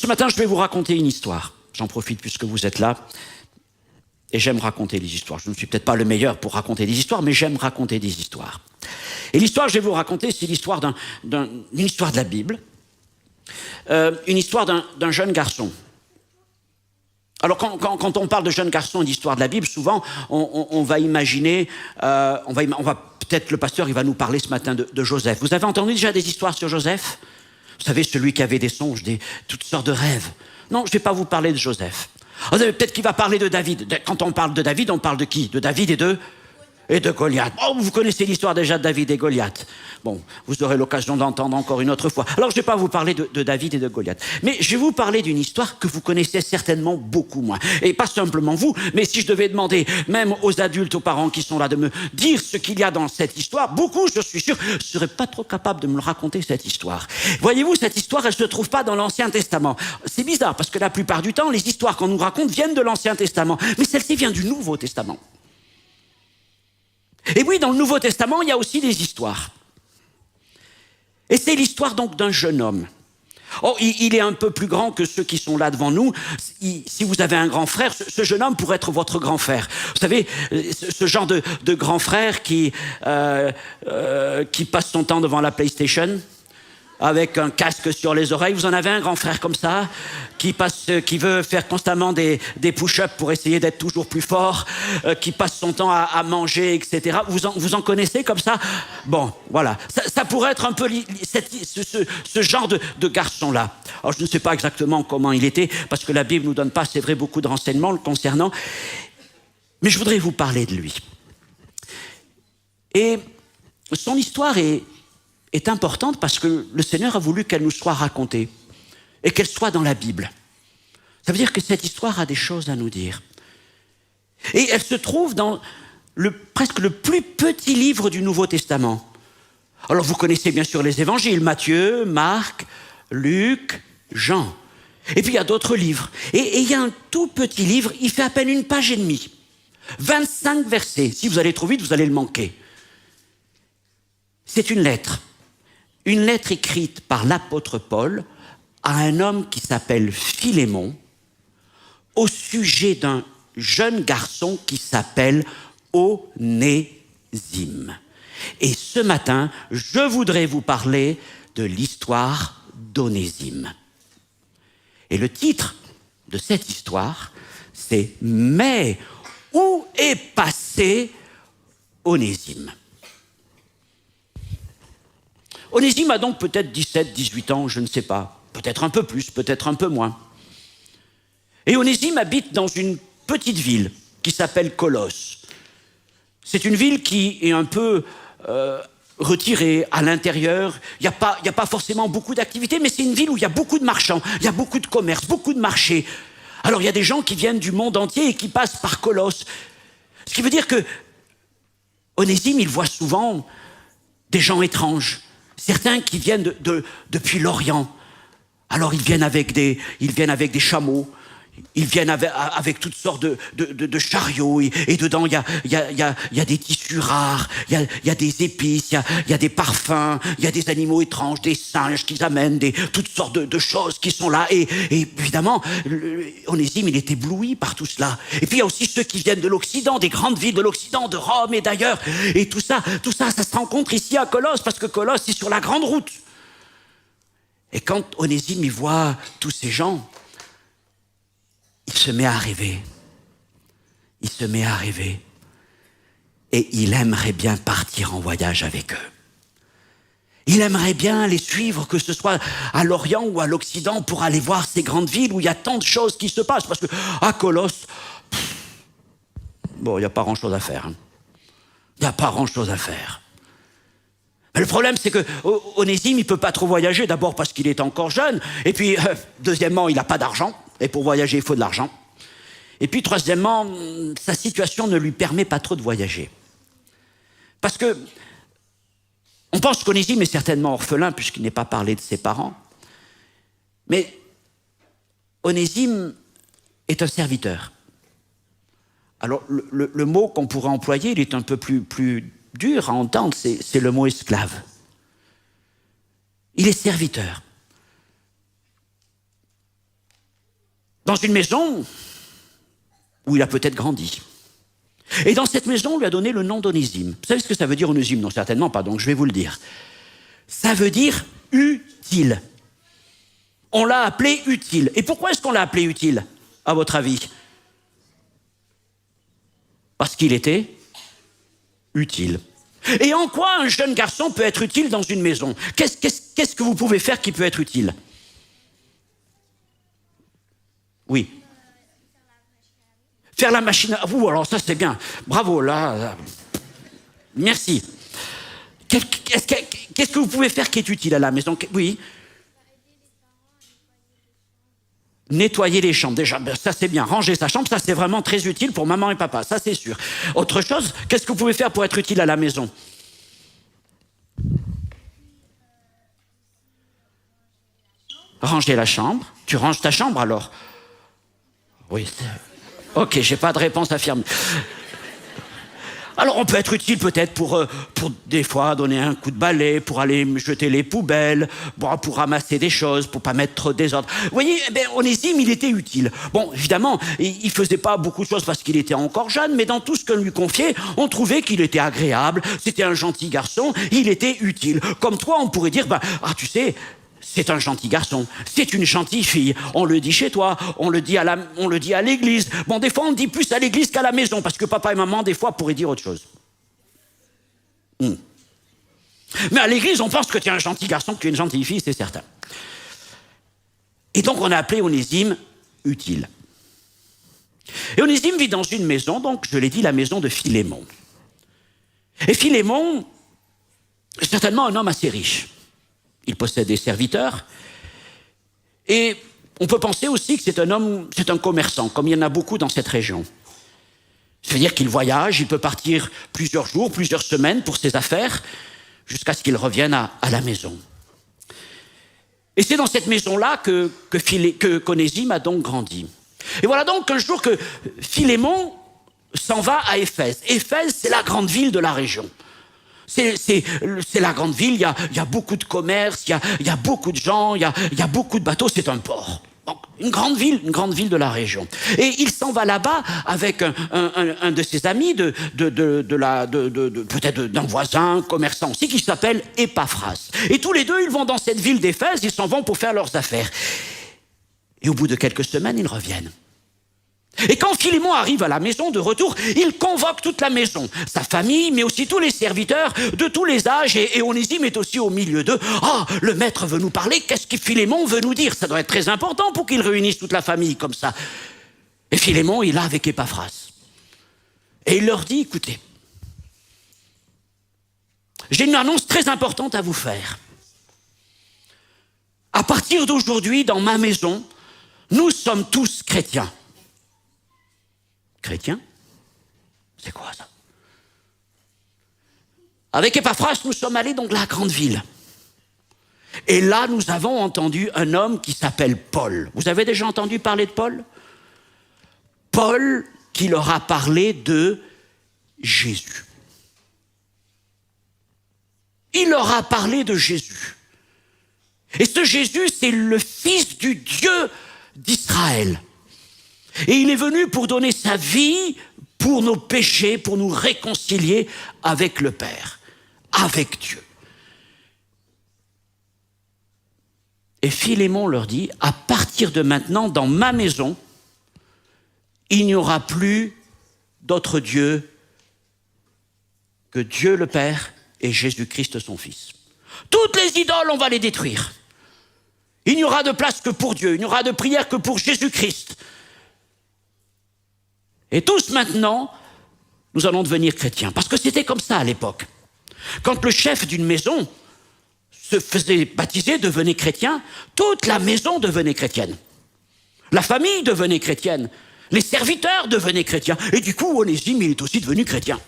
Ce matin, je vais vous raconter une histoire. J'en profite puisque vous êtes là. Et j'aime raconter des histoires. Je ne suis peut-être pas le meilleur pour raconter des histoires, mais j'aime raconter des histoires. Et l'histoire que je vais vous raconter, c'est l'histoire d'une histoire de la Bible. Une histoire d'un jeune garçon. Alors, quand on parle de jeune garçon et d'histoire de la Bible, souvent, on va imaginer, on va peut-être le pasteur, il va nous parler ce matin de Joseph. Vous avez entendu déjà des histoires sur Joseph? Vous savez, celui qui avait des songes, toutes sortes de rêves. Non, je ne vais pas vous parler de Joseph. Vous savez, peut-être qu'il va parler de David. Quand on parle de David, on parle de qui? De David et de Goliath. Oh, vous connaissez l'histoire déjà de David et Goliath. Bon, vous aurez l'occasion d'entendre encore une autre fois. Alors, je ne vais pas vous parler de David et de Goliath. Mais je vais vous parler d'une histoire que vous connaissez certainement beaucoup moins. Et pas simplement vous, mais si je devais demander même aux adultes, aux parents qui sont là, de me dire ce qu'il y a dans cette histoire, beaucoup, je suis sûr, ne seraient pas trop capables de me le raconter, cette histoire. Voyez-vous, cette histoire, elle ne se trouve pas dans l'Ancien Testament. C'est bizarre, parce que la plupart du temps, les histoires qu'on nous raconte viennent de l'Ancien Testament. Mais celle-ci vient du Nouveau Testament. Et oui, dans le Nouveau Testament, il y a aussi des histoires. Et c'est l'histoire donc d'un jeune homme. Oh, il est un peu plus grand que ceux qui sont là devant nous. Si vous avez un grand frère, ce jeune homme pourrait être votre grand frère. Vous savez, ce genre de grand frère qui passe son temps devant la PlayStation, avec un casque sur les oreilles. Vous en avez un grand frère comme ça, qui veut faire constamment des push-ups pour essayer d'être toujours plus fort, qui passe son temps à manger, etc. Vous en connaissez comme ça? Bon, voilà. Ça pourrait être un peu ce genre de garçon-là. Alors, je ne sais pas exactement comment il était, parce que la Bible ne nous donne pas, c'est vrai, beaucoup de renseignements le concernant. Mais je voudrais vous parler de lui. Et son histoire est importante parce que le Seigneur a voulu qu'elle nous soit racontée et qu'elle soit dans la Bible. Ça veut dire que cette histoire a des choses à nous dire. Et elle se trouve dans presque le plus petit livre du Nouveau Testament. Alors vous connaissez bien sûr les évangiles, Matthieu, Marc, Luc, Jean. Et puis il y a d'autres livres. Et il y a un tout petit livre, il fait à peine 1 page et demie. 25 versets. Si vous allez trop vite, vous allez le manquer. C'est une lettre écrite par l'apôtre Paul à un homme qui s'appelle Philémon au sujet d'un jeune garçon qui s'appelle Onésime. Et ce matin, je voudrais vous parler de l'histoire d'Onésime. Et le titre de cette histoire, c'est « Mais où est passé Onésime ?» Onésime a donc peut-être 17, 18 ans, je ne sais pas. Peut-être un peu plus, peut-être un peu moins. Et Onésime habite dans une petite ville qui s'appelle Colosse. C'est une ville qui est un peu retirée à l'intérieur. Il n'y a pas forcément beaucoup d'activités, mais c'est une ville où il y a beaucoup de marchands, il y a beaucoup de commerces, beaucoup de marchés. Alors il y a des gens qui viennent du monde entier et qui passent par Colosse. Ce qui veut dire que Onésime, il voit souvent des gens étranges. Certains qui viennent depuis l'Orient. Alors ils viennent avec des chameaux, ils viennent avec toutes sortes de chariots, et dedans il y a des tissus rares, il y a des épices, il y a des parfums, il y a des animaux étranges, des singes qu'ils amènent, toutes sortes de choses qui sont là. Et évidemment, Onésime, il est ébloui par tout cela. Et puis il y a aussi ceux qui viennent de l'Occident, des grandes villes de l'Occident, de Rome et d'ailleurs. Et tout ça se rencontre ici à Colosse, parce que Colosse, c'est sur la grande route. Et quand Onésime y voit tous ces gens, il se met à rêver. Il se met à rêver. Et il aimerait bien partir en voyage avec eux. Il aimerait bien les suivre, que ce soit à l'Orient ou à l'Occident, pour aller voir ces grandes villes où il y a tant de choses qui se passent. Parce qu'à Colosse, bon, il n'y a pas grand-chose à faire. Il n'y a pas grand-chose à faire. Mais le problème, c'est que Onésime, il ne peut pas trop voyager. D'abord parce qu'il est encore jeune. Et puis, deuxièmement, il n'a pas d'argent. Et pour voyager, il faut de l'argent. Et puis, troisièmement, sa situation ne lui permet pas trop de voyager. Parce que on pense qu'Onésime est certainement orphelin, puisqu'il n'est pas parlé de ses parents. Mais Onésime est un serviteur. Alors, le mot qu'on pourrait employer, il est un peu plus dur à entendre, c'est le mot esclave. Il est serviteur. dans une maison où il a peut-être grandi. Et dans cette maison, on lui a donné le nom d'Onésime. Vous savez ce que ça veut dire, Onésime? Non, certainement pas, donc je vais vous le dire. Ça veut dire utile. On l'a appelé utile. Et pourquoi est-ce qu'on l'a appelé utile, à votre avis? Parce qu'il était utile. Et en quoi un jeune garçon peut être utile dans une maison? Qu'est-ce que vous pouvez faire qui peut être utile? Oui. Faire la machine à... Ouh, alors ça c'est bien. Bravo, là. Merci. Qu'est-ce que vous pouvez faire qui est utile à la maison? Oui. Nettoyer les chambres, déjà, ça c'est bien. Ranger sa chambre, ça c'est vraiment très utile pour maman et papa, ça c'est sûr. Autre chose, qu'est-ce que vous pouvez faire pour être utile à la maison? Ranger la chambre. Tu ranges ta chambre alors? Oui. Ok, j'ai pas de réponse affirmée. Alors on peut être utile peut-être pour des fois donner un coup de balai, pour aller jeter les poubelles, pour ramasser des choses, pour pas mettre trop de désordre. Vous voyez, Onésime, il était utile. Bon, évidemment, il faisait pas beaucoup de choses parce qu'il était encore jeune, mais dans tout ce qu'on lui confiait, on trouvait qu'il était agréable, c'était un gentil garçon, il était utile. Comme toi, on pourrait dire, tu sais, c'est un gentil garçon, c'est une gentille fille. On le dit chez toi, on le dit à l'église. Bon, des fois, on dit plus à l'église qu'à la maison, parce que papa et maman, des fois, pourraient dire autre chose. Mais à l'église, on pense que tu es un gentil garçon, que tu es une gentille fille, c'est certain. Et donc, on a appelé Onésime utile. Et Onésime vit dans une maison, donc, je l'ai dit, la maison de Philémon. Et Philémon, est certainement un homme assez riche. Il possède des serviteurs. Et on peut penser aussi que c'est un commerçant, comme il y en a beaucoup dans cette région. C'est-à-dire qu'il voyage, il peut partir plusieurs jours, plusieurs semaines pour ses affaires, jusqu'à ce qu'il revienne à la maison. Et c'est dans cette maison-là qu'Onésime a donc grandi. Et voilà donc un jour que Philémon s'en va à Éphèse. Éphèse, c'est la grande ville de la région. C'est la grande ville, il y a beaucoup de commerce, il y a beaucoup de gens, il y a beaucoup de bateaux, c'est un port. Donc, une grande ville de la région. Et il s'en va là-bas avec un de ses amis, peut-être d'un voisin, commerçant aussi, qui s'appelle Épaphras. Et tous les deux, ils vont dans cette ville d'Éphèse, ils s'en vont pour faire leurs affaires. Et au bout de quelques semaines, ils reviennent. Et quand Philémon arrive à la maison de retour, il convoque toute la maison, sa famille, mais aussi tous les serviteurs de tous les âges, et Onésime est aussi au milieu d'eux. Ah, le maître veut nous parler, qu'est-ce que Philémon veut nous dire? Ça doit être très important pour qu'il réunisse toute la famille comme ça. Et Philémon, il est là avec Épaphras. Et il leur dit, écoutez, j'ai une annonce très importante à vous faire. À partir d'aujourd'hui, dans ma maison, nous sommes tous chrétiens. Chrétien? C'est quoi ça? Avec Épaphras, nous sommes allés dans la grande ville. Et là, nous avons entendu un homme qui s'appelle Paul. Vous avez déjà entendu parler de Paul? Paul qui leur a parlé de Jésus. Il leur a parlé de Jésus. Et ce Jésus, c'est le Fils du Dieu d'Israël. Et il est venu pour donner sa vie pour nos péchés, pour nous réconcilier avec le Père, avec Dieu. Et Philémon leur dit, à partir de maintenant, dans ma maison, il n'y aura plus d'autre Dieu que Dieu le Père et Jésus-Christ son Fils. Toutes les idoles, on va les détruire. Il n'y aura de place que pour Dieu, il n'y aura de prière que pour Jésus-Christ. Et tous maintenant, nous allons devenir chrétiens. Parce que c'était comme ça à l'époque. Quand le chef d'une maison se faisait baptiser, devenait chrétien, toute la maison devenait chrétienne. La famille devenait chrétienne. Les serviteurs devenaient chrétiens. Et du coup, Onésime, il est aussi devenu chrétien.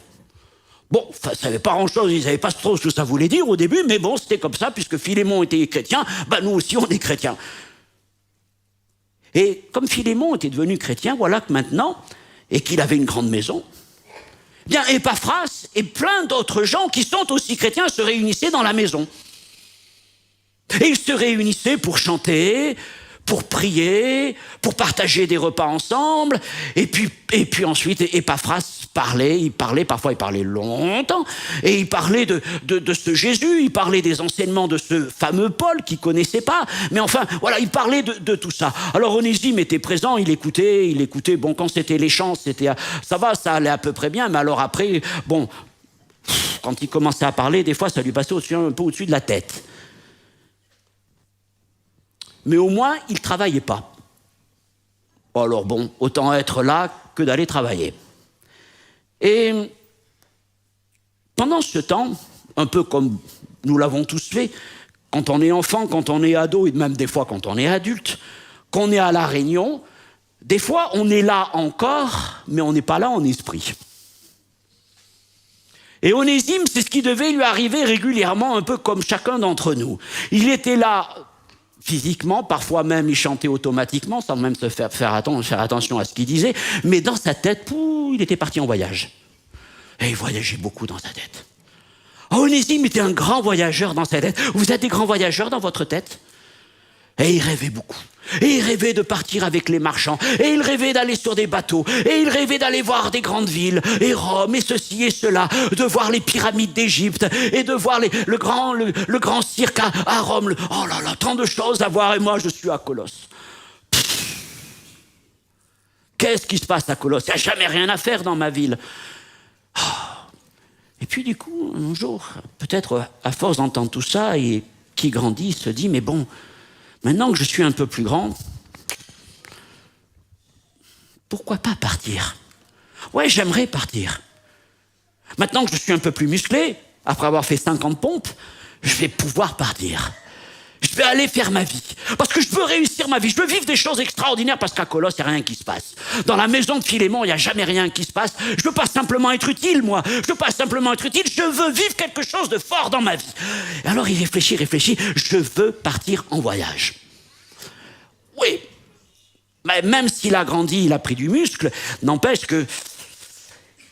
Bon, ça ne savait pas grand-chose, ils ne savaient pas trop ce que ça voulait dire au début, mais bon, c'était comme ça, puisque Philémon était chrétien, nous aussi on est chrétiens. Et comme Philémon était devenu chrétien, voilà que maintenant, et qu'il avait une grande maison, bien Épaphras et plein d'autres gens qui sont aussi chrétiens se réunissaient dans la maison. Et ils se réunissaient pour chanter, pour prier, pour partager des repas ensemble, et puis ensuite, Épaphras parfois il parlait longtemps, et il parlait de ce Jésus, il parlait des enseignements de ce fameux Paul qu'il ne connaissait pas, mais enfin, voilà, il parlait de tout ça. Alors Onésime était présent, il écoutait, bon, quand c'était les chants, ça allait à peu près bien, mais alors après, bon, quand il commençait à parler, des fois, ça lui passait un peu au-dessus de la tête. Mais au moins, il ne travaillait pas. Alors bon, autant être là que d'aller travailler. Et pendant ce temps, un peu comme nous l'avons tous fait, quand on est enfant, quand on est ado, et même des fois quand on est adulte, qu'on est à la réunion, des fois on est là encore, mais on n'est pas là en esprit. Et Onésime, c'est ce qui devait lui arriver régulièrement, un peu comme chacun d'entre nous. Il était là physiquement, parfois même il chantait automatiquement, sans même se faire attention à ce qu'il disait, mais dans sa tête, il était parti en voyage. Et il voyageait beaucoup dans sa tête. Onésime était un grand voyageur dans sa tête. Vous êtes des grands voyageurs dans votre tête? Et il rêvait beaucoup. Et il rêvait de partir avec les marchands. Et il rêvait d'aller sur des bateaux. Et il rêvait d'aller voir des grandes villes. Et Rome, et ceci et cela. De voir les pyramides d'Égypte. Et de voir le grand cirque à Rome. Oh là là, tant de choses à voir. Et moi, je suis à Colosse. Qu'est-ce qui se passe à Colosse? Il n'y a jamais rien à faire dans ma ville. Et puis du coup, un jour, peut-être à force d'entendre tout ça, et qui grandit, il se dit, mais bon, maintenant que je suis un peu plus grand, pourquoi pas partir? Ouais, j'aimerais partir. Maintenant que je suis un peu plus musclé, après avoir fait 50 pompes, je vais pouvoir partir. Je vais aller faire ma vie. Parce que je veux réussir ma vie. Je veux vivre des choses extraordinaires parce qu'à Colosse, il n'y a rien qui se passe. Dans la maison de Philémon, il n'y a jamais rien qui se passe. Je veux pas simplement être utile, moi. Je veux pas simplement être utile. Je veux vivre quelque chose de fort dans ma vie. Et alors, il réfléchit. Je veux partir en voyage. Oui. Mais même s'il a grandi, il a pris du muscle, n'empêche que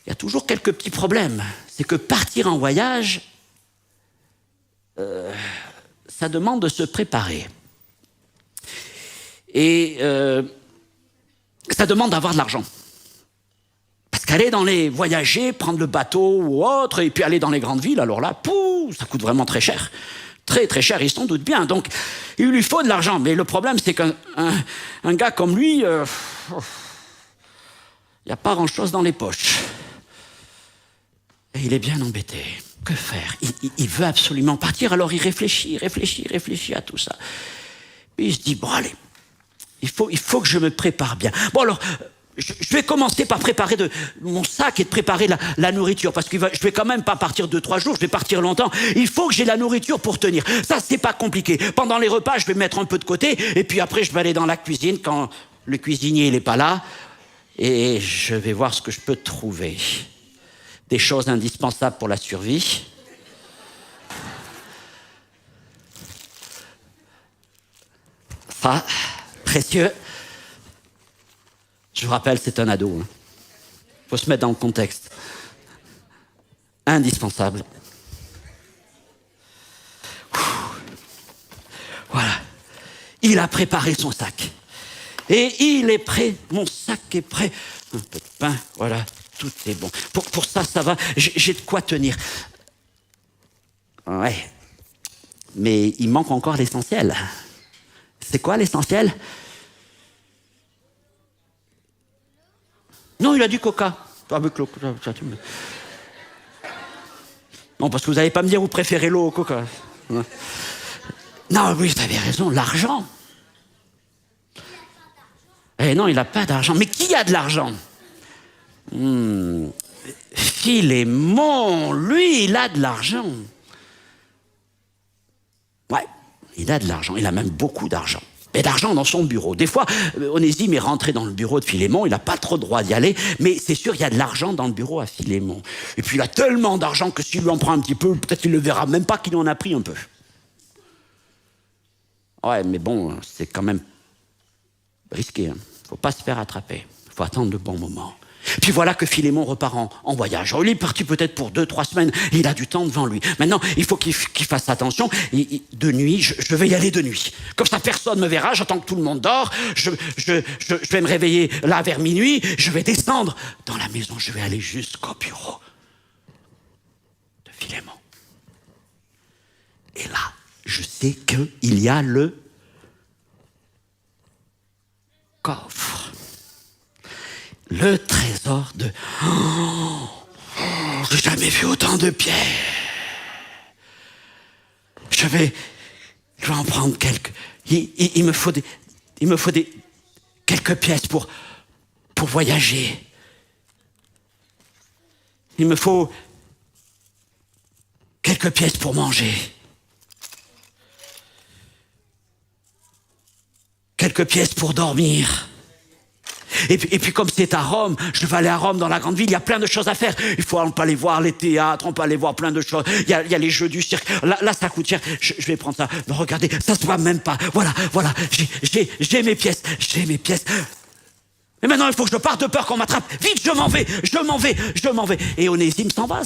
il y a toujours quelques petits problèmes. C'est que partir en voyage, ça demande de se préparer. Et ça demande d'avoir de l'argent. Parce qu'aller dans les voyager, prendre le bateau ou autre, et puis aller dans les grandes villes, alors là, ça coûte vraiment très cher. Très très cher, il s'en doute bien. Donc, il lui faut de l'argent. Mais le problème, c'est qu'un gars comme lui, il n'y a pas grand-chose dans les poches. Et il est bien embêté. Que faire? Il veut absolument partir, alors il réfléchit à tout ça. Puis il se dit, bon allez, il faut que je me prépare bien. Bon alors, je vais commencer par préparer mon sac et de préparer la nourriture, parce que je vais quand même pas partir 2-3 jours, je vais partir longtemps. Il faut que j'ai la nourriture pour tenir. Ça, c'est pas compliqué. Pendant les repas, je vais mettre un peu de côté, et puis après, je vais aller dans la cuisine quand le cuisinier il est pas là, et je vais voir ce que je peux trouver. Des choses indispensables pour la survie. Ça, précieux. Je vous rappelle, c'est un ado. Il faut se mettre dans le contexte. Indispensable. Voilà. Il a préparé son sac. Et il est prêt. Mon sac est prêt. Un peu de pain, voilà. Tout est bon. Pour ça, ça va. J'ai de quoi tenir. Ouais. Mais il manque encore l'essentiel. C'est quoi l'essentiel? Non, il a du coca. Avec l'eau. Non, parce que vous n'allez pas me dire vous préférez l'eau au coca. Non, oui, vous avez raison, l'argent. Eh non, il n'a pas d'argent. Mais qui a de l'argent? Philémon, lui, il a de l'argent. Ouais, il a de l'argent, il a même beaucoup d'argent. Mais d'argent dans son bureau. Des fois, Onésime est rentré dans le bureau de Philémon, il n'a pas trop le droit d'y aller, mais c'est sûr, il y a de l'argent dans le bureau à Philémon. Et puis il a tellement d'argent que s'il lui en prend un petit peu, peut-être qu'il ne le verra même pas qu'il en a pris un peu. Ouais, mais bon, c'est quand même risqué. Hein. Faut pas se faire attraper. Faut attendre le bon moment. Puis voilà que Philémon repart en voyage. Alors, il est parti peut-être pour 2-3 semaines. Il a du temps devant lui. Maintenant, il faut qu'il fasse attention. De nuit, je vais y aller de nuit. Comme ça, personne ne me verra. J'attends que tout le monde dort. Je vais me réveiller là vers minuit. Je vais descendre dans la maison. Je vais aller jusqu'au bureau de Philémon. Et là, je sais qu'il y a le coffre. Le trésor de... j'ai jamais vu autant de pierres. Je vais en prendre quelques. Il me faut quelques pièces pour voyager. Il me faut quelques pièces pour manger. Quelques pièces pour dormir. Et puis comme c'est à Rome, je vais aller à Rome dans la grande ville, il y a plein de choses à faire. Il faut, on peut aller voir les théâtres, on peut aller voir plein de choses. Il y a les jeux du cirque. Là ça coûte cher. Je vais prendre ça. Mais regardez, ça se voit même pas. Voilà. J'ai mes pièces. Mais maintenant il faut que je parte de peur qu'on m'attrape. Vite, je m'en vais. Et Onésime s'en va.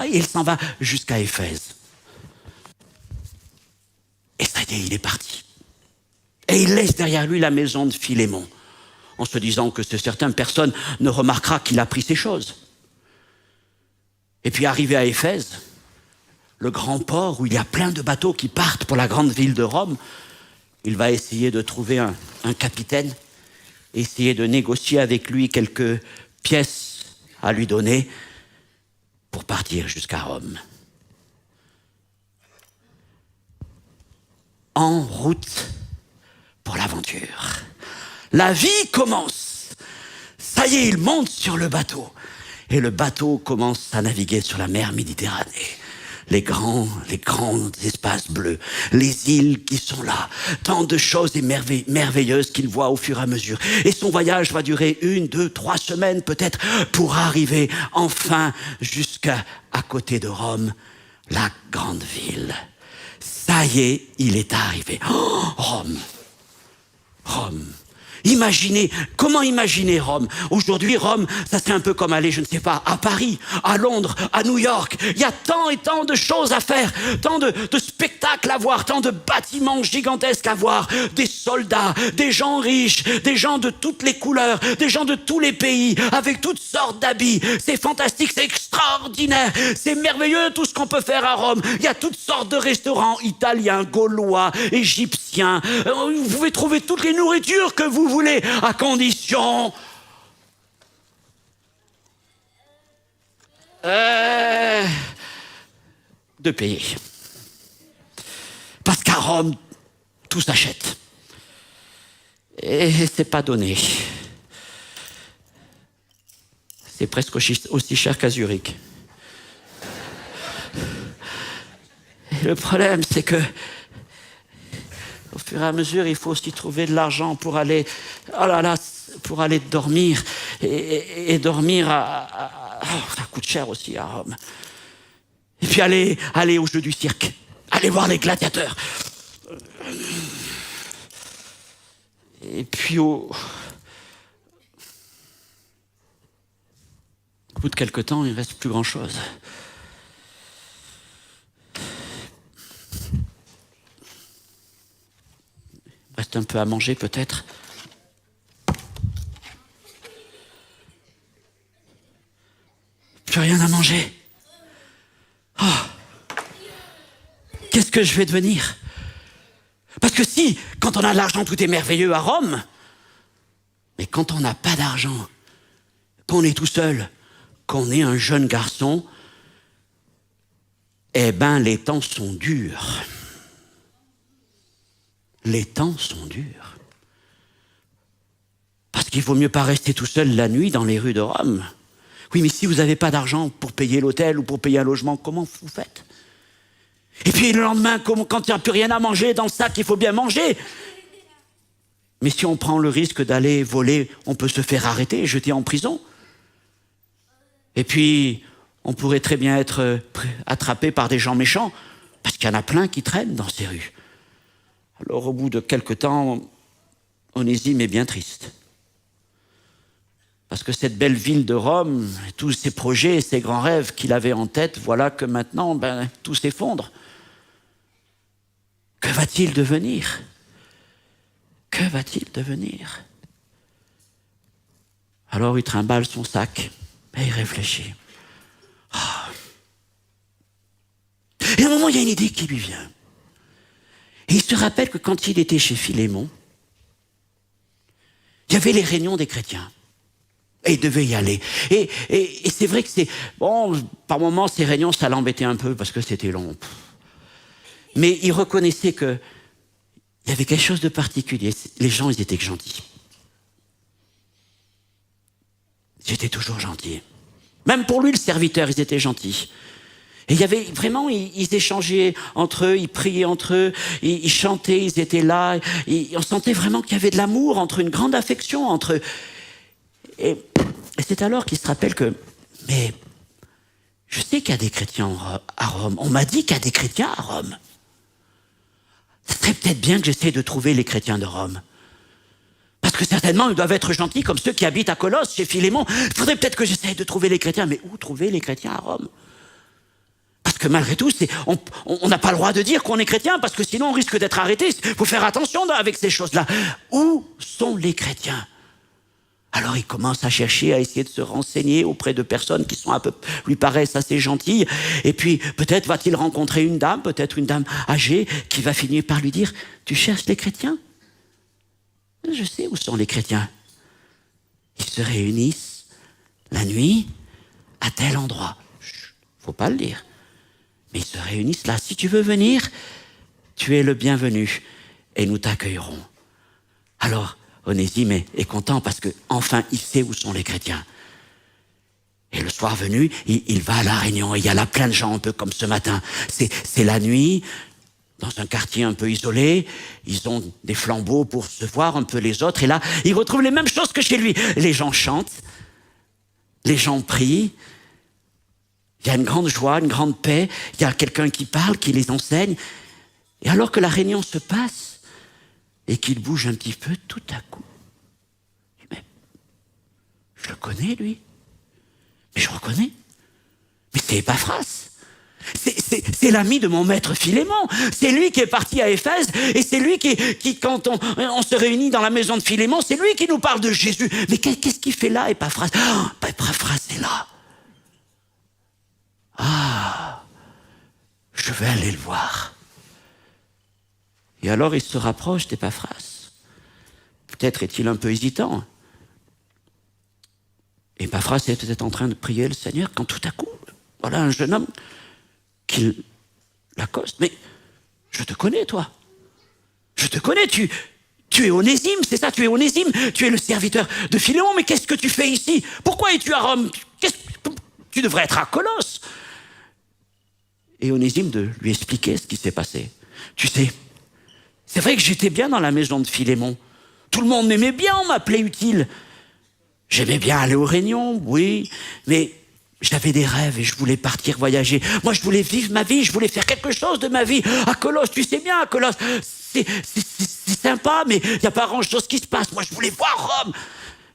Et il s'en va jusqu'à Éphèse. Et ça y est, il est parti. Et il laisse derrière lui la maison de Philémon, en se disant que certaines personnes ne remarquera qu'il a pris ces choses. Et puis arrivé à Éphèse, le grand port où il y a plein de bateaux qui partent pour la grande ville de Rome, il va essayer de trouver un capitaine, essayer de négocier avec lui quelques pièces à lui donner pour partir jusqu'à Rome. En route pour l'aventure. La vie commence. Ça y est, il monte sur le bateau. Et le bateau commence à naviguer sur la mer Méditerranée. Les grands espaces bleus, les îles qui sont là, tant de choses merveilleuses qu'il voit au fur et à mesure. Et son voyage va durer 1, 2, 3 semaines peut-être pour arriver enfin jusqu'à côté de Rome, la grande ville. Ça y est, il est arrivé. Oh, Rome. Comment imaginer Rome? Aujourd'hui, Rome, ça serait un peu comme aller, je ne sais pas, à Paris, à Londres, à New York. Il y a tant et tant de choses à faire, tant de spectacles à voir, tant de bâtiments gigantesques à voir, des soldats, des gens riches, des gens de toutes les couleurs, des gens de tous les pays, avec toutes sortes d'habits. C'est fantastique, c'est extraordinaire, c'est merveilleux tout ce qu'on peut faire à Rome. Il y a toutes sortes de restaurants, italiens, gaulois, égyptiens. Vous pouvez trouver toutes les nourritures que vous voulez, à condition de payer. Parce qu'à Rome, tout s'achète. Et c'est pas donné. C'est presque aussi cher qu'à Zurich. Et le problème, c'est que au fur et à mesure, il faut aussi trouver de l'argent pour aller, pour aller dormir. Et dormir, ça coûte cher aussi à Rome. Et puis aller au jeu du cirque, aller voir les gladiateurs. Et puis au bout de quelque temps, il ne reste plus grand-chose. Reste un peu à manger peut-être. Plus rien à manger. Oh. Qu'est-ce que je vais devenir? Parce que si, quand on a de l'argent, tout est merveilleux à Rome, mais quand on n'a pas d'argent, qu'on est tout seul, qu'on est un jeune garçon, eh ben les temps sont durs. Les temps sont durs. Parce qu'il vaut mieux pas rester tout seul la nuit dans les rues de Rome. Oui, mais si vous n'avez pas d'argent pour payer l'hôtel ou pour payer un logement, comment vous faites? Et puis le lendemain, quand il n'y a plus rien à manger dans le sac, il faut bien manger. Mais si on prend le risque d'aller voler, on peut se faire arrêter et jeter en prison. Et puis, on pourrait très bien être attrapé par des gens méchants, parce qu'il y en a plein qui traînent dans ces rues. Alors, au bout de quelque temps, Onésime est bien triste. Parce que cette belle ville de Rome, tous ses projets et ses grands rêves qu'il avait en tête, voilà que maintenant, tout s'effondre. Que va-t-il devenir? Que va-t-il devenir? Alors il trimballe son sac et il réfléchit. Et à un moment, il y a une idée qui lui vient. Et il se rappelle que quand il était chez Philémon, il y avait les réunions des chrétiens. Et il devait y aller. Et c'est vrai que par moments, ces réunions, ça l'embêtait un peu parce que c'était long. Mais il reconnaissait qu'il y avait quelque chose de particulier. Les gens, ils étaient gentils. Ils étaient toujours gentils. Même pour lui, le serviteur, ils étaient gentils. Et il y avait vraiment, ils échangeaient entre eux, ils priaient entre eux, ils chantaient, ils étaient là. On sentait vraiment qu'il y avait de l'amour, une grande affection entre eux. Et c'est alors qu'il se rappelle que, mais je sais qu'il y a des chrétiens à Rome. On m'a dit qu'il y a des chrétiens à Rome. Ça serait peut-être bien que j'essaie de trouver les chrétiens de Rome. Parce que certainement, ils doivent être gentils comme ceux qui habitent à Colosse, chez Philémon. Il faudrait peut-être que j'essaie de trouver les chrétiens. Mais où trouver les chrétiens à Rome? Parce que malgré tout, on n'a pas le droit de dire qu'on est chrétien, parce que sinon on risque d'être arrêté. Il faut faire attention avec ces choses-là. Où sont les chrétiens? Alors il commence à chercher, à essayer de se renseigner auprès de personnes qui sont lui paraissent assez gentilles. Et puis peut-être va-t-il rencontrer une dame, peut-être une dame âgée, qui va finir par lui dire « Tu cherches les chrétiens ?» Je sais où sont les chrétiens. Ils se réunissent la nuit à tel endroit. Faut pas le dire. Mais ils se réunissent là. Si tu veux venir, tu es le bienvenu et nous t'accueillerons. Alors, Onésime est content parce que enfin il sait où sont les chrétiens. Et le soir venu, il va à la réunion. Et il y a là plein de gens, un peu comme ce matin. C'est la nuit, dans un quartier un peu isolé. Ils ont des flambeaux pour se voir un peu les autres. Et là, ils retrouvent les mêmes choses que chez lui. Les gens chantent, les gens prient. Il y a une grande joie, une grande paix. Il y a quelqu'un qui parle, qui les enseigne. Et alors que la réunion se passe et qu'il bouge un petit peu, tout à coup, mais je le connais, lui. Mais je reconnais. Mais c'est Épaphras. C'est l'ami de mon maître Philémon. C'est lui qui est parti à Éphèse et c'est lui qui quand on se réunit dans la maison de Philémon, c'est lui qui nous parle de Jésus. Mais qu'est-ce qu'il fait là, Épaphras? Épaphras est là. Je vais aller le voir. Et alors il se rapproche d'Épaphras. Peut-être est-il un peu hésitant. Épaphras est peut-être en train de prier le Seigneur quand tout à coup, voilà un jeune homme qui l'accoste. Mais je te connais, toi. Je te connais, tu es Onésime, c'est ça, tu es Onésime. Tu es le serviteur de Philémon, mais qu'est-ce que tu fais ici? Pourquoi es-tu à Rome? Tu devrais être à Colosse. Et Onésime de lui expliquer ce qui s'est passé. Tu sais, c'est vrai que j'étais bien dans la maison de Philémon. Tout le monde m'aimait bien, on m'appelait utile. J'aimais bien aller aux réunions, oui, mais j'avais des rêves et je voulais partir voyager. Moi, je voulais vivre ma vie, je voulais faire quelque chose de ma vie. À Colosse, tu sais bien, à Colosse, c'est sympa, mais il n'y a pas grand-chose qui se passe. Moi, je voulais voir Rome.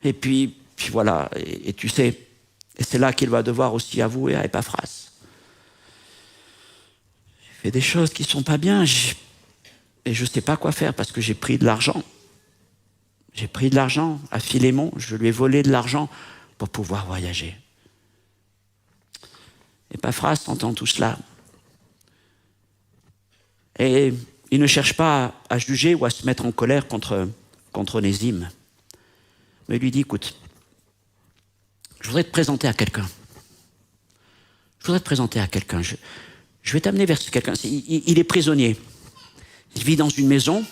Et puis voilà, et tu sais, et c'est là qu'il va devoir aussi avouer à Épaphras. J'ai fait des choses qui ne sont pas bien, et je ne sais pas quoi faire parce que j'ai pris de l'argent. J'ai pris de l'argent à Philémon, je lui ai volé de l'argent pour pouvoir voyager. Épaphras entend tout cela. Et il ne cherche pas à juger ou à se mettre en colère contre Onésime. Mais il lui dit, écoute, je voudrais te présenter à quelqu'un. Je vais t'amener vers quelqu'un. Il est prisonnier. Il vit dans une maison.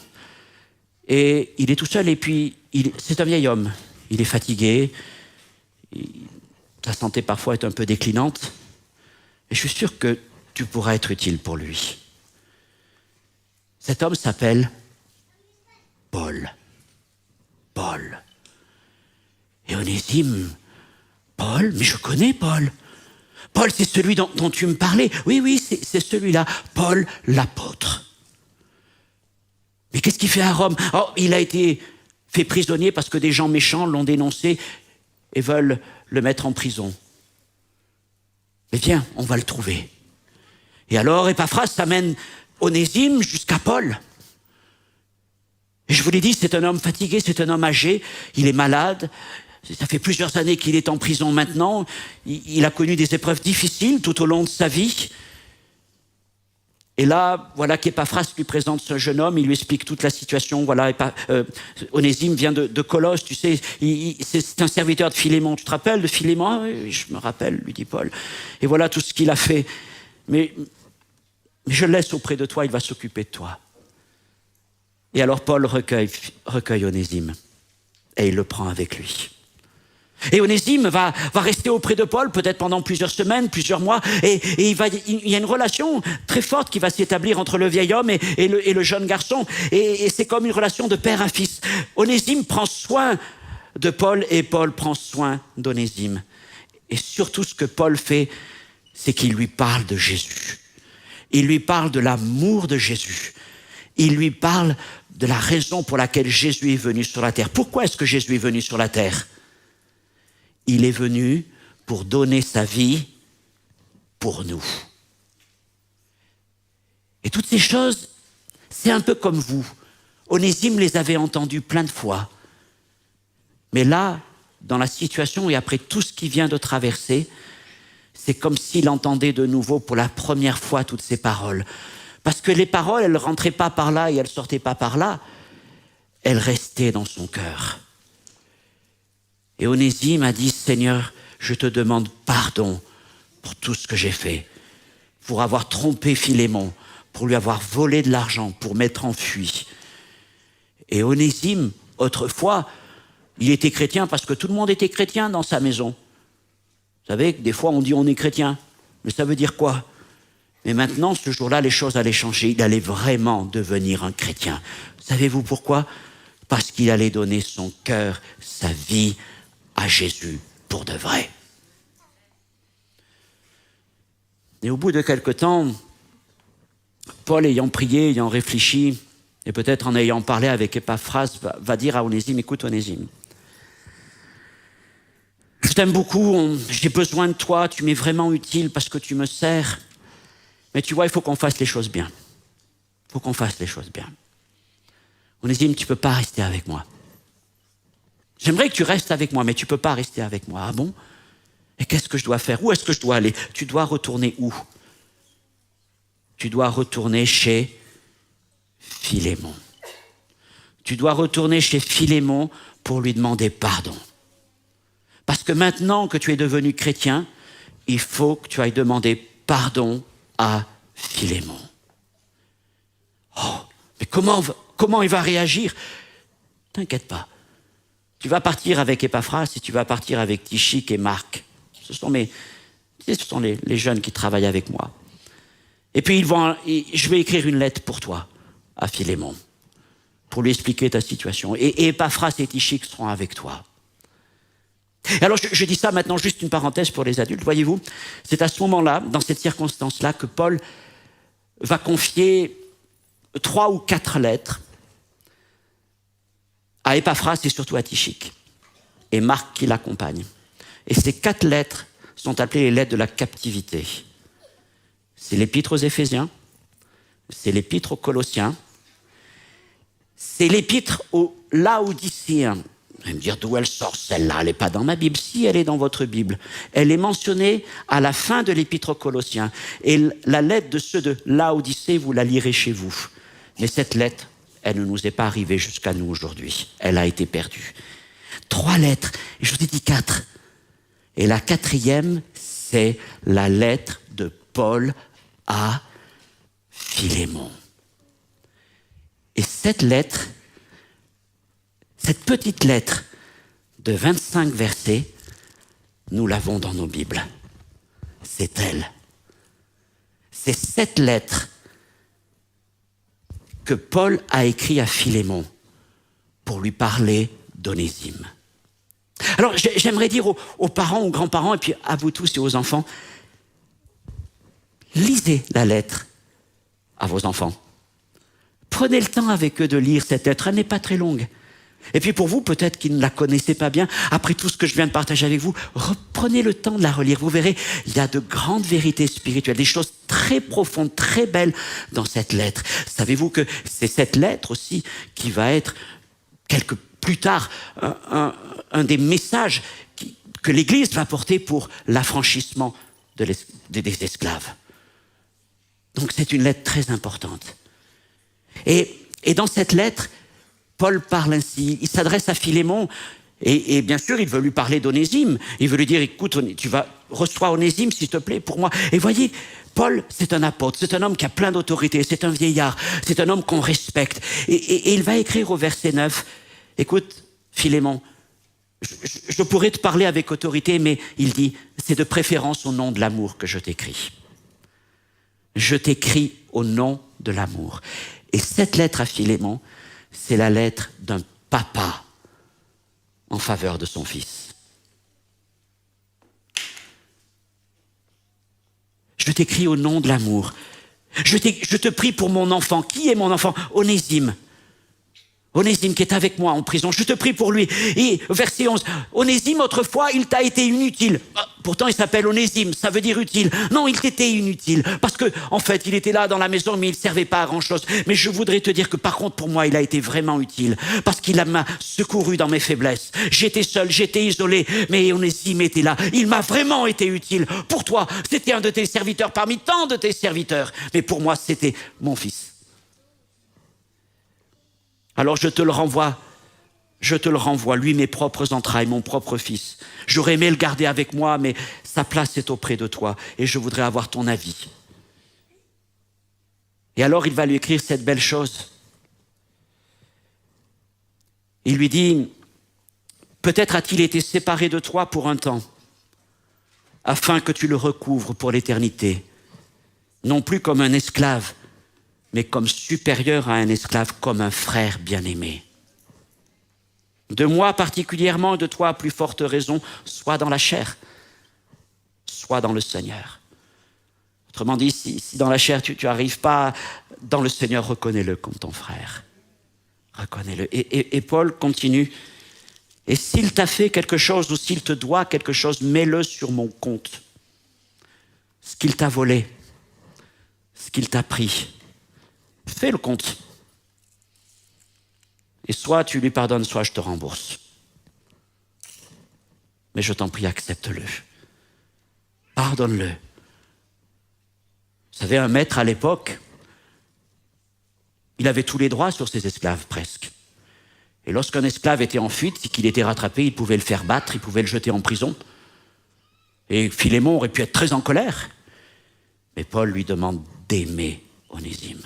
Et il est tout seul, et puis c'est un vieil homme. Il est fatigué, sa santé parfois est un peu déclinante, et je suis sûr que tu pourras être utile pour lui. Cet homme s'appelle Paul. Paul. Et Onésime, Paul, mais je connais Paul. Paul, c'est celui dont tu me parlais. Oui, c'est celui-là, Paul l'apôtre. Mais qu'est-ce qu'il fait à Rome? Il a été fait prisonnier parce que des gens méchants l'ont dénoncé et veulent le mettre en prison. Mais viens, on va le trouver. Et alors, Épaphras amène Onésime jusqu'à Paul. Et je vous l'ai dit, c'est un homme fatigué, c'est un homme âgé, il est malade. Ça fait plusieurs années qu'il est en prison maintenant. Il a connu des épreuves difficiles tout au long de sa vie. Et là, voilà qu'Épaphras lui présente ce jeune homme, il lui explique toute la situation. Voilà, Onésime vient de Colosse, tu sais, c'est un serviteur de Philémon. Tu te rappelles de Philémon? Ah, oui, je me rappelle, lui dit Paul. Et voilà tout ce qu'il a fait. Mais je le laisse auprès de toi, il va s'occuper de toi. Et alors Paul recueille Onésime et il le prend avec lui. Et Onésime va rester auprès de Paul peut-être pendant plusieurs semaines, plusieurs mois, et il y a une relation très forte qui va s'établir entre le vieil homme et le jeune garçon, et c'est comme une relation de père à fils. Onésime prend soin de Paul et Paul prend soin d'Onésime. Et surtout ce que Paul fait, c'est qu'il lui parle de Jésus. Il lui parle de l'amour de Jésus. Il lui parle de la raison pour laquelle Jésus est venu sur la terre. Pourquoi est-ce que Jésus est venu sur la terre? Il est venu pour donner sa vie pour nous. Et toutes ces choses, c'est un peu comme vous. Onésime les avait entendues plein de fois. Mais là, dans la situation et après tout ce qu'il vient de traverser, c'est comme s'il entendait de nouveau pour la première fois toutes ces paroles. Parce que les paroles, elles ne rentraient pas par là et elles ne sortaient pas par là. Elles restaient dans son cœur. Et Onésime a dit, Seigneur, je te demande pardon pour tout ce que j'ai fait, pour avoir trompé Philémon, pour lui avoir volé de l'argent, pour m'être enfui. Et Onésime, autrefois, il était chrétien parce que tout le monde était chrétien dans sa maison. Vous savez, des fois on dit on est chrétien, mais ça veut dire quoi? Mais maintenant, ce jour-là, les choses allaient changer. Il allait vraiment devenir un chrétien. Savez-vous pourquoi? Parce qu'il allait donner son cœur, sa vie à Jésus pour de vrai. Et au bout de quelque temps, Paul, ayant prié, ayant réfléchi, et peut-être en ayant parlé avec Épaphras, va dire à Onésime, écoute Onésime, je t'aime beaucoup, j'ai besoin de toi, tu m'es vraiment utile parce que tu me sers. Mais tu vois, il faut qu'on fasse les choses bien. Il faut qu'on fasse les choses bien. Onésime, tu ne peux pas rester avec moi. J'aimerais que tu restes avec moi, mais tu ne peux pas rester avec moi. Ah bon? Et qu'est-ce que je dois faire? Où est-ce que je dois aller? Tu dois retourner où? Tu dois retourner chez Philémon. Tu dois retourner chez Philémon pour lui demander pardon. Parce que maintenant que tu es devenu chrétien, il faut que tu ailles demander pardon à Philémon. Oh, mais comment il va réagir? T'inquiète pas. Tu vas partir avec Épaphras et tu vas partir avec Tychique et Marc. Ce sont les jeunes qui travaillent avec moi. Et puis je vais écrire une lettre pour toi à Philémon, pour lui expliquer ta situation. Et Épaphras et Tychique seront avec toi. Alors je dis ça maintenant, juste une parenthèse pour les adultes, voyez-vous, c'est à ce moment-là, dans cette circonstance-là, que Paul va confier 3 ou 4 lettres à Épaphras et surtout à Tychique, et Marc qui l'accompagne. Et ces 4 lettres sont appelées les lettres de la captivité. C'est l'épître aux Éphésiens, c'est l'épître aux Colossiens, c'est l'épître aux Laodicéens. Vous allez me dire d'où elle sort celle-là, elle n'est pas dans ma Bible. Si, elle est dans votre Bible. Elle est mentionnée à la fin de l'épître aux Colossiens. Et la lettre de ceux de Laodicée, vous la lirez chez vous. Mais cette lettre, elle ne nous est pas arrivée jusqu'à nous aujourd'hui. Elle a été perdue. 3 lettres, et je vous ai dit 4. Et la 4e, c'est la lettre de Paul à Philémon. Et cette lettre, cette petite lettre de 25 versets, nous l'avons dans nos Bibles. C'est elle. C'est cette lettre que Paul a écrite à Philémon pour lui parler d'Onésime. Alors, j'aimerais dire aux parents, aux grands-parents, et puis à vous tous et aux enfants, lisez la lettre à vos enfants. Prenez le temps avec eux de lire cette lettre, elle n'est pas très longue. Et puis pour vous, peut-être qui ne la connaissez pas bien, après tout ce que je viens de partager avec vous, reprenez le temps de la relire. Vous verrez, il y a de grandes vérités spirituelles, des choses très profondes, très belles dans cette lettre. Savez-vous que c'est cette lettre aussi qui va être, plus tard, un des messages que l'Église va porter pour l'affranchissement des esclaves. Donc c'est une lettre très importante. Et dans cette lettre, Paul parle ainsi, il s'adresse à Philémon, et bien sûr, il veut lui parler d'Onésime. Il veut lui dire, écoute, reçois Onésime, s'il te plaît, pour moi. Et voyez, Paul, c'est un apôtre, c'est un homme qui a plein d'autorité, c'est un vieillard, c'est un homme qu'on respecte. Et il va écrire au verset 9, écoute, Philémon, je pourrais te parler avec autorité, mais il dit, c'est de préférence au nom de l'amour que je t'écris. Je t'écris au nom de l'amour. Et cette lettre à Philémon, c'est la lettre d'un papa en faveur de son fils. Je t'écris au nom de l'amour. Je te prie pour mon enfant. Qui est mon enfant? Onésime. Onésime qui est avec moi en prison, je te prie pour lui. Et verset 11, Onésime autrefois il t'a été inutile. Pourtant il s'appelle Onésime, ça veut dire utile. Non, il t'était inutile, parce que en fait il était là dans la maison mais il ne servait pas à grand chose. Mais je voudrais te dire que par contre pour moi il a été vraiment utile, parce qu'il m'a secouru dans mes faiblesses. J'étais seul, j'étais isolé, mais Onésime était là. Il m'a vraiment été utile. Pour toi, c'était un de tes serviteurs parmi tant de tes serviteurs. Mais pour moi c'était mon fils. Alors je te le renvoie, lui, mes propres entrailles, mon propre fils. J'aurais aimé le garder avec moi, mais sa place est auprès de toi, et je voudrais avoir ton avis. Et alors il va lui écrire cette belle chose. Il lui dit, peut-être a-t-il été séparé de toi pour un temps, afin que tu le recouvres pour l'éternité, non plus comme un esclave, mais comme supérieur à un esclave, comme un frère bien-aimé. De moi particulièrement et de toi à plus forte raison, soit dans la chair, soit dans le Seigneur. Autrement dit, si dans la chair tu n'arrives pas, dans le Seigneur, reconnais-le comme ton frère. Reconnais-le. Et Paul continue, et s'il t'a fait quelque chose ou s'il te doit quelque chose, mets-le sur mon compte. Ce qu'il t'a volé, ce qu'il t'a pris, fais le compte. Et soit tu lui pardonnes, soit je te rembourse. Mais je t'en prie, accepte-le. Pardonne-le. Vous savez, un maître à l'époque, il avait tous les droits sur ses esclaves, presque. Et lorsqu'un esclave était en fuite, et qu'il était rattrapé, il pouvait le faire battre, il pouvait le jeter en prison. Et Philémon aurait pu être très en colère. Mais Paul lui demande d'aimer Onésime.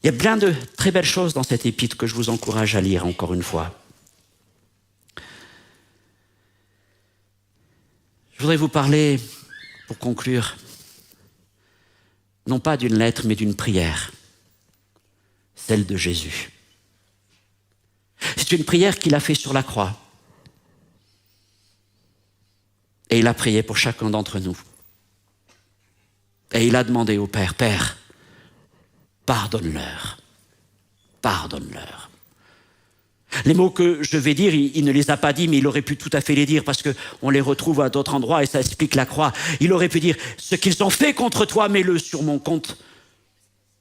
Il y a plein de très belles choses dans cette épître que je vous encourage à lire encore une fois. Je voudrais vous parler, pour conclure, non pas d'une lettre, mais d'une prière, celle de Jésus. C'est une prière qu'il a faite sur la croix. Et il a prié pour chacun d'entre nous. Et il a demandé au Père, Père, pardonne-leur. Pardonne-leur. Les mots que je vais dire, il ne les a pas dit, mais il aurait pu tout à fait les dire parce qu'on les retrouve à d'autres endroits et ça explique la croix. Il aurait pu dire, ce qu'ils ont fait contre toi, mets-le sur mon compte,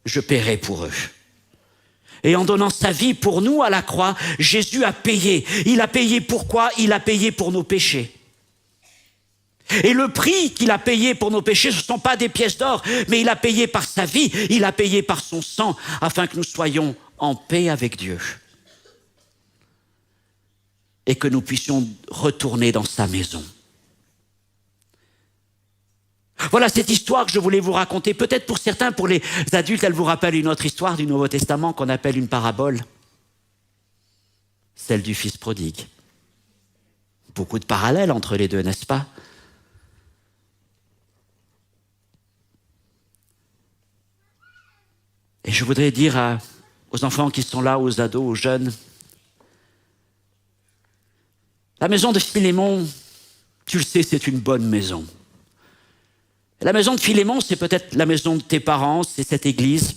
je paierai pour eux. Et en donnant sa vie pour nous à la croix, Jésus a payé. Il a payé pourquoi? Il a payé pour nos péchés. Et le prix qu'il a payé pour nos péchés, ce ne sont pas des pièces d'or, mais il a payé par sa vie, il a payé par son sang, afin que nous soyons en paix avec Dieu. Et que nous puissions retourner dans sa maison. Voilà cette histoire que je voulais vous raconter. Peut-être pour certains, pour les adultes, elle vous rappelle une autre histoire du Nouveau Testament qu'on appelle une parabole. Celle du fils prodigue. Beaucoup de parallèles entre les deux, n'est-ce pas? Et je voudrais dire aux enfants qui sont là, aux ados, aux jeunes, la maison de Philémon, tu le sais, c'est une bonne maison. La maison de Philémon, c'est peut-être la maison de tes parents, c'est cette église.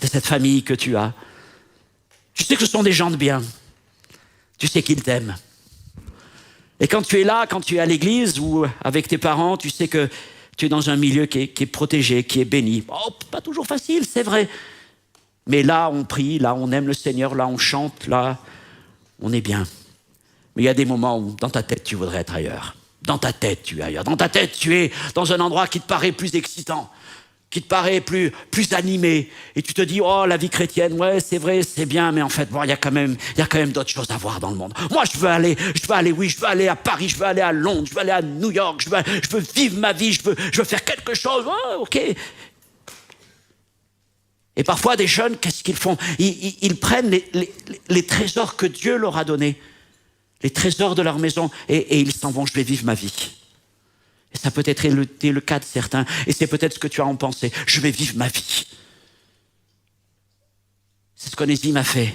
de cette famille que tu as. Tu sais que ce sont des gens de bien. Tu sais qu'ils t'aiment. Et quand tu es là, quand tu es à l'église ou avec tes parents, tu sais que tu es dans un milieu qui est protégé, qui est béni. Oh, pas toujours facile, c'est vrai. Mais là, on prie, là, on aime le Seigneur, là, on chante, là, on est bien. Mais il y a des moments où, dans ta tête, tu voudrais être ailleurs. Dans ta tête, tu es ailleurs. Dans ta tête, tu es dans un endroit qui te paraît plus excitant, qui te paraît plus animé. Et tu te dis, oh, la vie chrétienne, ouais, c'est vrai, c'est bien, mais en fait, bon, il y a quand même d'autres choses à voir dans le monde. Moi, je veux aller à Paris, je veux aller à Londres, je veux aller à New York, je veux vivre ma vie, je veux faire quelque chose. Oh, ok. Et parfois, des jeunes, qu'est-ce qu'ils font? Ils prennent les trésors que Dieu leur a donnés, les trésors de leur maison, et ils s'en vont, je vais vivre ma vie. Et ça peut être le cas de certains, et c'est peut-être ce que tu as en pensée. Je vais vivre ma vie. C'est ce qu'Onésime a fait.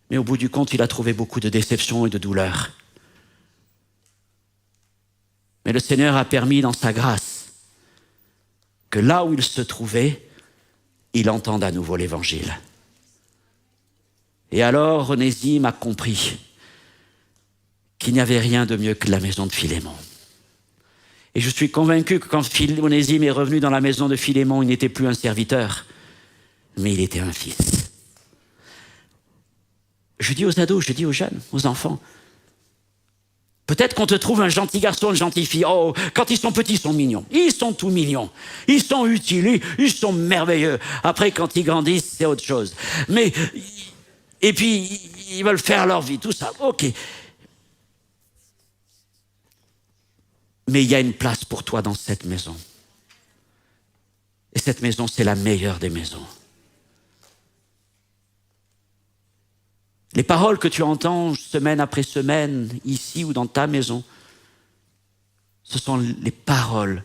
Mais au bout du compte, il a trouvé beaucoup de déceptions et de douleurs. Mais le Seigneur a permis dans sa grâce que là où il se trouvait, il entende à nouveau l'évangile. Et alors, Onésime a compris qu'il n'y avait rien de mieux que la maison de Philémon. Et je suis convaincu que quand Onésime est revenu dans la maison de Philémon, il n'était plus un serviteur, mais il était un fils. Je dis aux ados, je dis aux jeunes, aux enfants, peut-être qu'on te trouve un gentil garçon, une gentille fille. Oh, quand ils sont petits, ils sont mignons. Ils sont tout mignons. Ils sont utiles, ils sont merveilleux. Après, quand ils grandissent, c'est autre chose. Et puis, ils veulent faire leur vie, tout ça. Ok. Mais il y a une place pour toi dans cette maison. Et cette maison, c'est la meilleure des maisons. Les paroles que tu entends semaine après semaine, ici ou dans ta maison, ce sont les paroles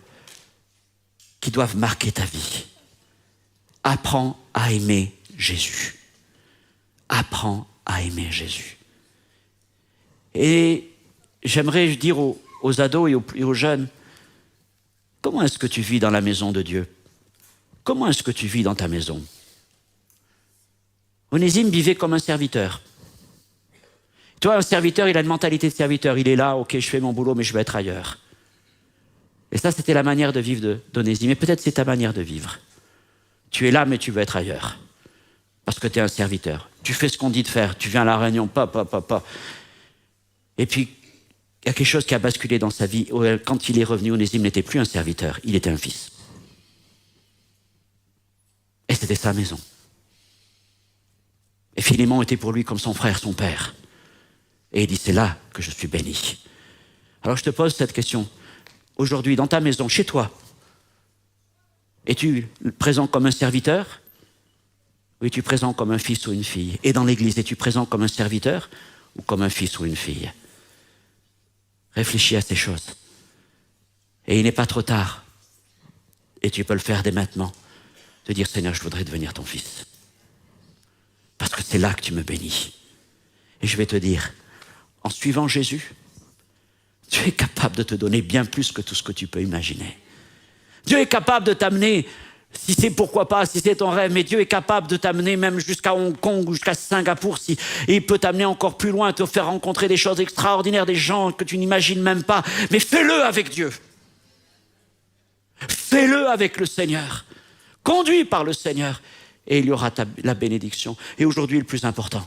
qui doivent marquer ta vie. Apprends à aimer Jésus. Apprends à aimer Jésus. Et j'aimerais dire aux ados et aux jeunes, comment est-ce que tu vis dans la maison de Dieu? Comment est-ce que tu vis dans ta maison? Onésime vivait comme un serviteur. Toi, un serviteur, il a une mentalité de serviteur. Il est là, ok, je fais mon boulot, mais je vais être ailleurs. Et ça, c'était la manière de vivre d'Onésime. Et peut-être c'est ta manière de vivre. Tu es là, mais tu veux être ailleurs. Parce que tu es un serviteur. Tu fais ce qu'on dit de faire. Tu viens à la réunion, pas. Et puis, il y a quelque chose qui a basculé dans sa vie. Quand il est revenu, Onésime n'était plus un serviteur, il était un fils. Et c'était sa maison. Et Philémon était pour lui comme son frère, son père. Et il dit, c'est là que je suis béni. Alors je te pose cette question. Aujourd'hui, dans ta maison, chez toi, es-tu présent comme un serviteur? Ou es-tu présent comme un fils ou une fille? Et dans l'église, es-tu présent comme un serviteur ou comme un fils ou une fille? Réfléchis à ces choses. Et il n'est pas trop tard. Et tu peux le faire dès maintenant. Te dire, Seigneur, je voudrais devenir ton fils. Parce que c'est là que tu me bénis. Et je vais te dire, en suivant Jésus, tu es capable de te donner bien plus que tout ce que tu peux imaginer. Dieu est capable de t'amener, si c'est ton rêve, mais Dieu est capable de t'amener même jusqu'à Hong Kong ou jusqu'à Singapour, et il peut t'amener encore plus loin, te faire rencontrer des choses extraordinaires, des gens que tu n'imagines même pas. Mais fais-le avec Dieu. Fais-le avec le Seigneur. Conduis par le Seigneur. Et il y aura la bénédiction. Et aujourd'hui, le plus important,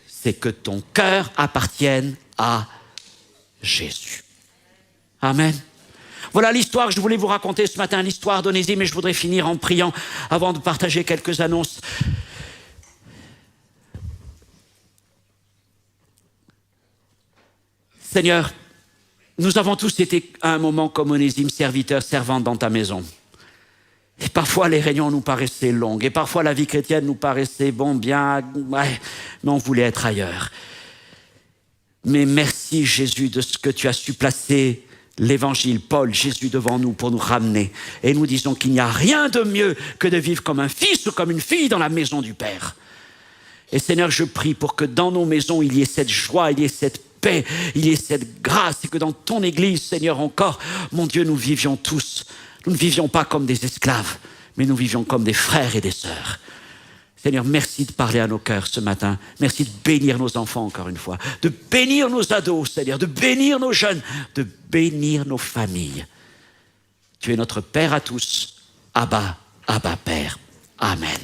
c'est que ton cœur appartienne à Jésus. Amen. Voilà l'histoire que je voulais vous raconter ce matin, l'histoire d'Onésime, et je voudrais finir en priant avant de partager quelques annonces. Seigneur, nous avons tous été à un moment comme Onésime, serviteur, servante dans ta maison. Et parfois les réunions nous paraissaient longues, et parfois la vie chrétienne nous paraissait bien, ouais, mais on voulait être ailleurs. Mais merci Jésus de ce que tu as su placer l'évangile, Paul, Jésus devant nous pour nous ramener. Et nous disons qu'il n'y a rien de mieux que de vivre comme un fils ou comme une fille dans la maison du Père. Et Seigneur, je prie pour que dans nos maisons, il y ait cette joie, il y ait cette paix, il y ait cette grâce, et que dans ton Église, Seigneur, encore, mon Dieu, nous vivions tous. Nous ne vivions pas comme des esclaves, mais nous vivions comme des frères et des sœurs. Seigneur, merci de parler à nos cœurs ce matin. Merci de bénir nos enfants encore une fois, de bénir nos ados, Seigneur, de bénir nos jeunes, de bénir nos familles. Tu es notre Père à tous. Abba, Abba Père. Amen.